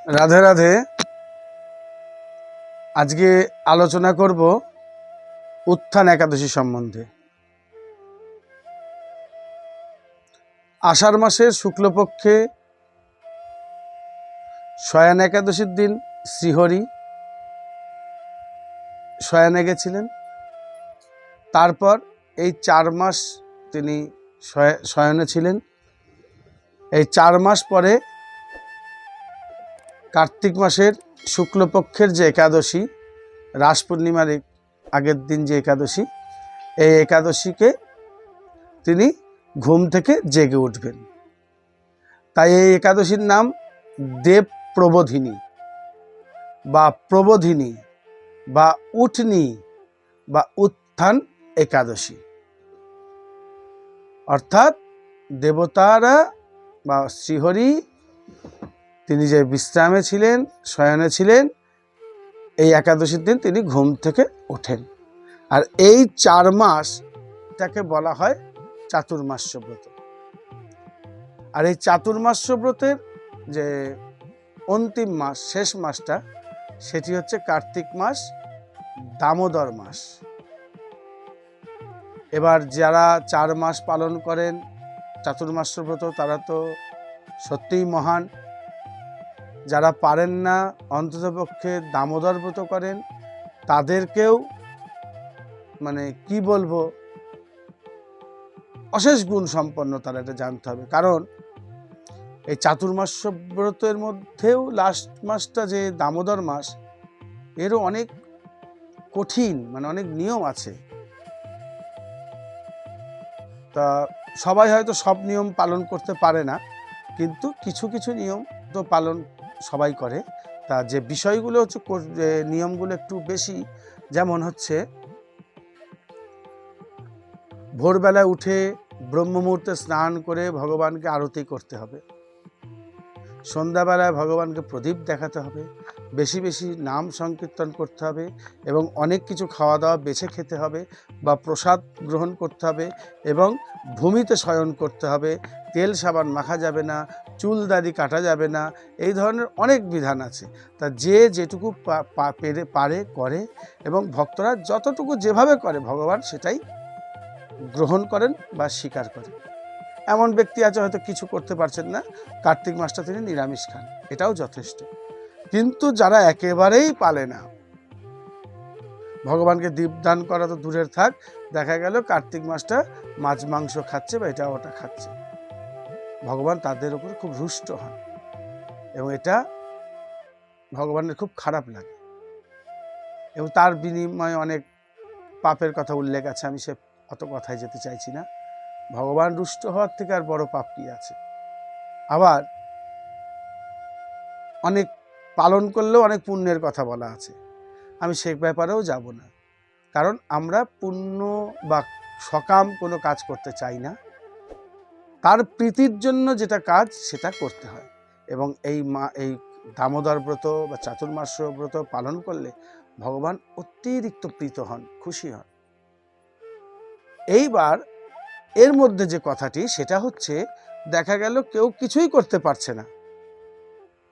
রাধে রাধে। আজকে আলোচনা করব উত্থান একাদশী সম্বন্ধে। আষাঢ় মাসের শুক্লপক্ষে শয়ান একাদশীর দিন শ্রীহরি শয়ানে গেছিলেন। তারপর এই 4 মাস তিনি শয়নে ছিলেন। এই 4 মাস পরে কার্তিক মাসের শুক্লপক্ষের যে একাদশী, রাস পূর্ণিমার আগের দিন যে একাদশী, এই একাদশীকে তিনি ঘুম থেকে জেগে উঠবেন। তাই এই একাদশীর নাম দেব প্রবোধিনী বা প্রবোধিনী বা উঠনি বা উত্থান একাদশী। অর্থাৎ দেবতারা বা শ্রীহরি তিনি যে বিশ্রামে ছিলেন, শয়নে ছিলেন, এই একাদশীর দিন তিনি ঘুম থেকে ওঠেন। আর এই 4 মাসটাকে বলা হয় চাতুর্মাস্য ব্রত। আর এই চাতুর্মাস্য ব্রতের যে অন্তিম মাস, শেষ মাসটা, সেটি হচ্ছে কার্তিক মাস, দামোদর মাস। এবার যারা 4 মাস পালন করেন চাতুর্মাস্য ব্রত, তারা তো সত্যিই মহান। যারা পারেন না, অন্ততপক্ষে দামোদর ব্রত করেন, তাদেরকেও মানে কি বলবো, অশেষ গুণ সম্পন্ন তারা, এটা জানতে হবে। কারণ এই চাতুর্মাস্য ব্রতের মধ্যেও লাস্ট মাসটা যে দামোদর মাস, এরও অনেক কঠিন, মানে অনেক নিয়ম আছে। তা সবাই হয়তো সব নিয়ম পালন করতে পারে না, কিন্তু কিছু কিছু নিয়ম তো পালন সবাই করে। তা যে বিষয়গুলো হচ্ছে, নিয়মগুলো একটু বেশি, যেমন হচ্ছে ভোরবেলায় উঠে ব্রহ্ম মুহূর্তে স্নান করে ভগবানকে আরতি করতে হবে। সন্ধ্যাবেলায় ভগবানকে প্রদীপ দেখাতে হবে, বেশি বেশি নাম সংকীর্তন করতে হবে, এবং অনেক কিছু খাওয়া দাওয়া বেছে খেতে হবে বা প্রসাদ গ্রহণ করতে হবে, এবং ভূমিতে শয়ন করতে হবে, তেল সাবান মাখা যাবে না, চুল দাড়ি কাটা যাবে না, এই ধরনের অনেক বিধান আছে। তা যে যেটুকু পারে করে, এবং ভক্তরা যতটুকু যেভাবে করে ভগবান সেটাই গ্রহণ করেন বা স্বীকার করেন। এমন ব্যক্তি আছে হয়তো কিছু করতে পারছেন না, কার্তিক মাসটা তিনি নিরামিষ খান, এটাও যথেষ্ট। কিন্তু যারা একেবারেই পালে না, ভগবানকে দীপদান করা তো দূরের থাক, দেখা গেল কার্তিক মাসটা মাছ মাংস খাচ্ছে বা এটা ওটা খাচ্ছে, ভগবান তাদের উপর খুব রুষ্ট হন, এবং এটা ভগবানের খুব খারাপ লাগে, এবং তার বিনিময়ে অনেক পাপের কথা উল্লেখ আছে। আমি সে অত কথায় যেতে চাইছি না। ভগবান রুষ্ট হওয়ার থেকে আর বড় পাপ কি আছে? আবার অনেক পালন করলেও অনেক পুণ্যের কথা বলা আছে, আমি সে ব্যাপারেও যাব না। কারণ আমরা পুণ্য বা সকাম কোনো কাজ করতে চাই না, তার প্রীতির জন্য যেটা কাজ সেটা করতে হয়। এবং এই দামোদর ব্রত বা চাতুর্মাস্য ব্রত পালন করলে ভগবান অতিরিক্ত প্রীত হন, খুশি হন। এইবার এর মধ্যে যে কথাটি, সেটা হচ্ছে দেখা গেল কেউ কিছুই করতে পারছে না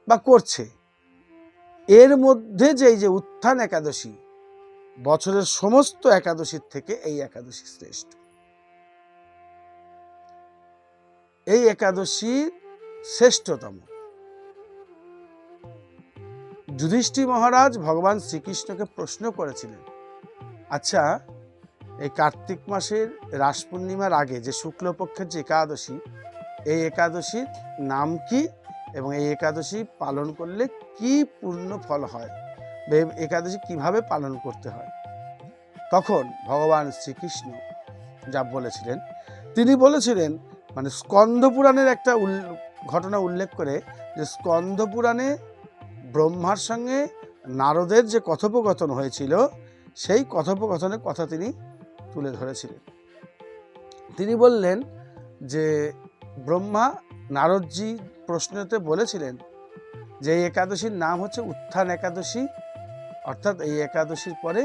বা করছে, এর মধ্যে যে এই যে উত্থান একাদশী, বছরের সমস্ত একাদশীর থেকে এই একাদশী শ্রেষ্ঠ। এই একাদশী শ্রেষ্ঠতম। যুধিষ্ঠির মহারাজ ভগবান শ্রীকৃষ্ণকে প্রশ্ন করেছিলেন, আচ্ছা, এই কার্তিক মাসের রাস পূর্ণিমার আগে যে শুক্লপক্ষের যে একাদশী, এই একাদশীর নাম কি, এবং এই একাদশী পালন করলে কি পূর্ণ ফল হয়, একাদশী কিভাবে পালন করতে হয়? তখন ভগবান শ্রীকৃষ্ণ যা বলেছিলেন, তিনি বলেছিলেন, মানে স্কন্দ পুরাণের একটা ঘটনা উল্লেখ করে, যে স্কন্দ পুরাণে ব্রহ্মার সঙ্গে নারদের যে কথোপকথন হয়েছিল, সেই কথোপকথনের কথা তিনি তুলে ধরেছিলেন। তিনি বললেন যে ব্রহ্মা নারদজি প্রশ্নতে বলেছিলেন যে এই একাদশীর নাম হচ্ছে উত্থান একাদশী। অর্থাৎ এই একাদশীর পরে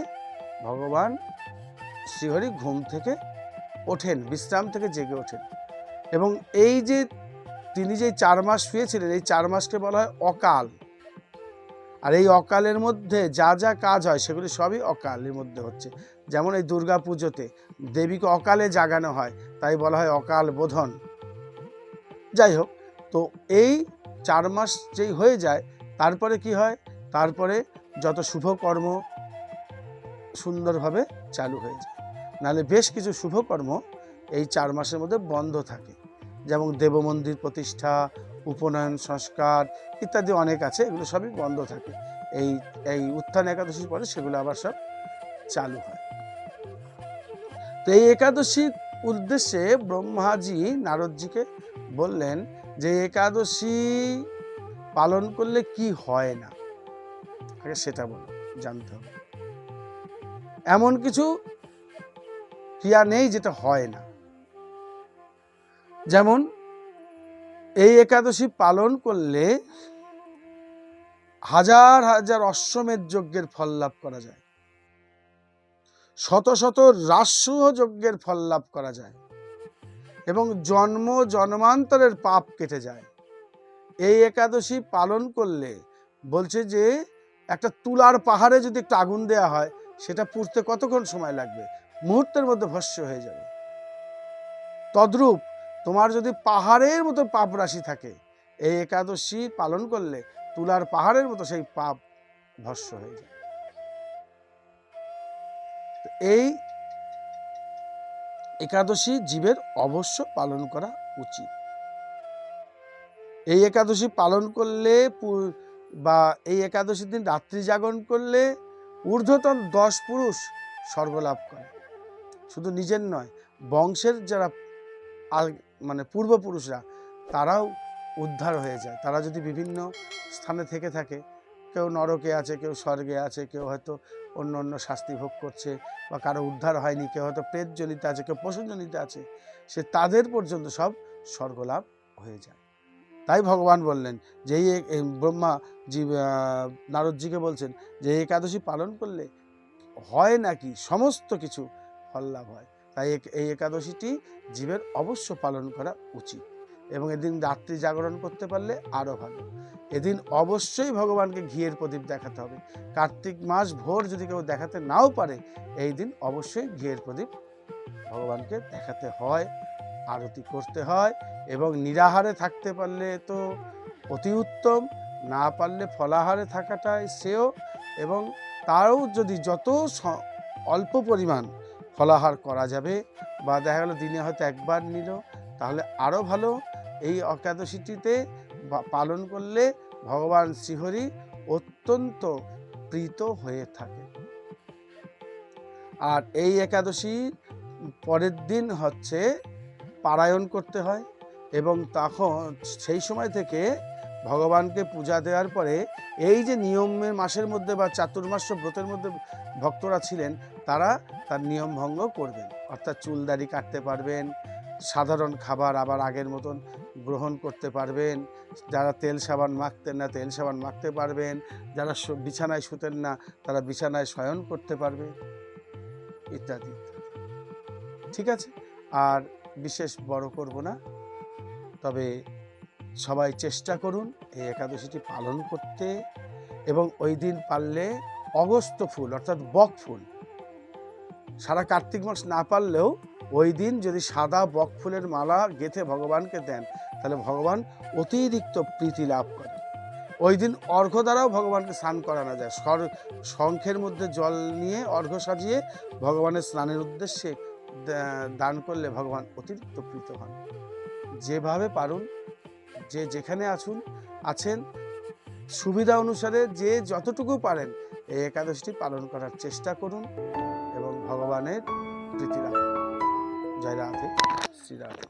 ভগবান শ্রীহরি ঘুম থেকে ওঠেন, বিশ্রাম থেকে জেগে ওঠেন, এবং এই যে তিনি যে 4 মাস শুয়েছিলেন, এই 4 মাসকে বলা হয় অকাল। আর এই অকালের মধ্যে যা যা কাজ হয় সেগুলি সবই অকালের মধ্যে হচ্ছে। যেমন এই দুর্গা পুজোতে দেবীকে অকালে জাগানো হয়, তাই বলা হয় অকাল বোধন। যাই হোক, তো এই 4 মাস যেই হয়ে যায়, তারপরে কি হয়, তারপরে যত শুভকর্ম সুন্দরভাবে চালু হয়ে যায়। নাহলে বেশ কিছু শুভকর্ম এই 4 মাসের মধ্যে বন্ধ থাকে, যেমন দেবমন্দির প্রতিষ্ঠা, উপনয়ন সংস্কার ইত্যাদি অনেক আছে, এগুলো সবই বন্ধ থাকে। এই উত্থান একাদশীর পরে সেগুলো আবার সব চালু হয়। তো এই একাদশীর উদ্দেশ্যে ব্রহ্মাজি নারদজিকে বললেন যে একাদশী পালন করলে কি হয় না, আগে সেটা বলো, জানতে হবে। এমন কিছু ক্রিয়া নেই যেটা হয় না। যেমন এই একাদশী পালন করলে হাজার হাজার অশ্বমেধ যজ্ঞের ফল লাভ করা যায়, শত শত রাজসূহ যজ্ঞের ফল লাভ করা যায়, এবং জন্ম জন্মান্তরের পাপ কেটে যায়। এই একাদশী পালন করলে বলছে যে একটা তুলার পাহাড়ে যদি একটু আগুন দেওয়া হয়, সেটা পুড়তে কতক্ষণ সময় লাগবে, মুহূর্তের মধ্যে ভস্ম হয়ে যাবে। তদ্রূপ তোমার যদি পাহাড়ের মতো পাপ রাশি থাকে, এই একাদশী পালন করলে তুলার পাহাড়ের মতো সেই পাপ ভস্ম হয়ে যায়। এই একাদশী জীবের অবশ্য পালন করা উচিত। এই একাদশী পালন করলে বা এই একাদশীর দিন রাত্রি জাগরণ করলে ঊর্ধ্বতন 10 পুরুষ স্বর্গ লাভ করে। শুধু নিজের নয়, বংশের যারা মানে পূর্বপুরুষরা তারাও উদ্ধার হয়ে যায়। তারা যদি বিভিন্ন স্থানে থেকে থাকে, কেউ নরকে আছে, কেউ স্বর্গে আছে, কেউ হয়তো অন্য অন্য শাস্তি ভোগ করছে, বা কারো উদ্ধার হয়নি, কেউ হয়তো প্রেতজনিতে আছে, কেউ পশুজনিতে আছে, সে তাদের পর্যন্ত সব স্বর্গলাভ হয়ে যায়। তাই ভগবান বললেন যে এই ব্রহ্মা নারদজিকে বলছেন যে একাদশী পালন করলে হয় নাকি সমস্ত কিছু ফল লাভ হয়। তাই এই একাদশীটি জীবের অবশ্য পালন করা উচিত, এবং এদিন রাত্রি জাগরণ করতে পারলে আরো ভালো। এদিন অবশ্যই ভগবানকে ঘিয়ের প্রদীপ দেখাতে হবে। কার্তিক মাস ভোর যদি কেউ দেখাতে নাও পারে, এই দিন অবশ্যই ঘিয়ের প্রদীপ ভগবানকে দেখাতে হয়, আরতি করতে হয়, এবং নিরাহারে থাকতে পারলে তো অতি উত্তম, না পারলে ফলাহারে থাকাটাই শ্রেয়। এবং তারও যদি যত অল্প পরিমাণ ফলাহার করা যাবে, বা দেখা গেল দিনে হয়তো একবার নিল, তাহলে আরও ভালো। এই একাদশীটিতে পালন করলে ভগবান শ্রীহরি অত্যন্ত প্রীত হয়ে থাকে। আর এই একাদশীর পরের দিন হচ্ছে পারায়ণ করতে হয়, এবং তখন সেই সময় থেকে ভগবানকে পূজা দেওয়ার পরে এই যে নিয়মের মাসের মধ্যে বা চাতুর্মাস্য ব্রতের মধ্যে ভক্তরা ছিলেন, তারা তার নিয়ম ভঙ্গ করবেন, অর্থাৎ চুলদাড়ি কাটতে পারবেন, সাধারণ খাবার আবার আগের মতন গ্রহণ করতে পারবেন, যারা তেল সাবান মাখতেন না তেল সাবান মাখতে পারবেন, যারা বিছানায় শুতেন না তারা বিছানায় শয়ন করতে পারবে, ইত্যাদি। ঠিক আছে, আর বিশেষ বড় করব না, তবে সবাই চেষ্টা করুন এই একাদশীটি পালন করতে। এবং ওই দিন পারলে অগস্ত্য ফুল অর্থাৎ বক ফুল, সারা কার্তিক মাস না পারলেও ওই দিন যদি সাদা বক ফুলের মালা গেঁথে ভগবানকে দেন, তাহলে ভগবান অতিরিক্ত প্রীতি লাভ করে। ওই দিন অর্ঘ্য দ্বারাও ভগবানকে স্নান করানো যায়। শঙ্খের মধ্যে জল নিয়ে অর্ঘ্য সাজিয়ে ভগবানের স্নানের উদ্দেশ্যে দান করলে ভগবান অতিরিক্ত প্রীত হন। যেভাবে পারুন, যে যেখানে আছেন সুবিধা অনুসারে যে যতটুকু পারেন এই একাদশীটি পালন করার চেষ্টা করুন, এবং ভগবানের প্রীতি লাভ করুন। জয় রাধে, শ্রী রাধে।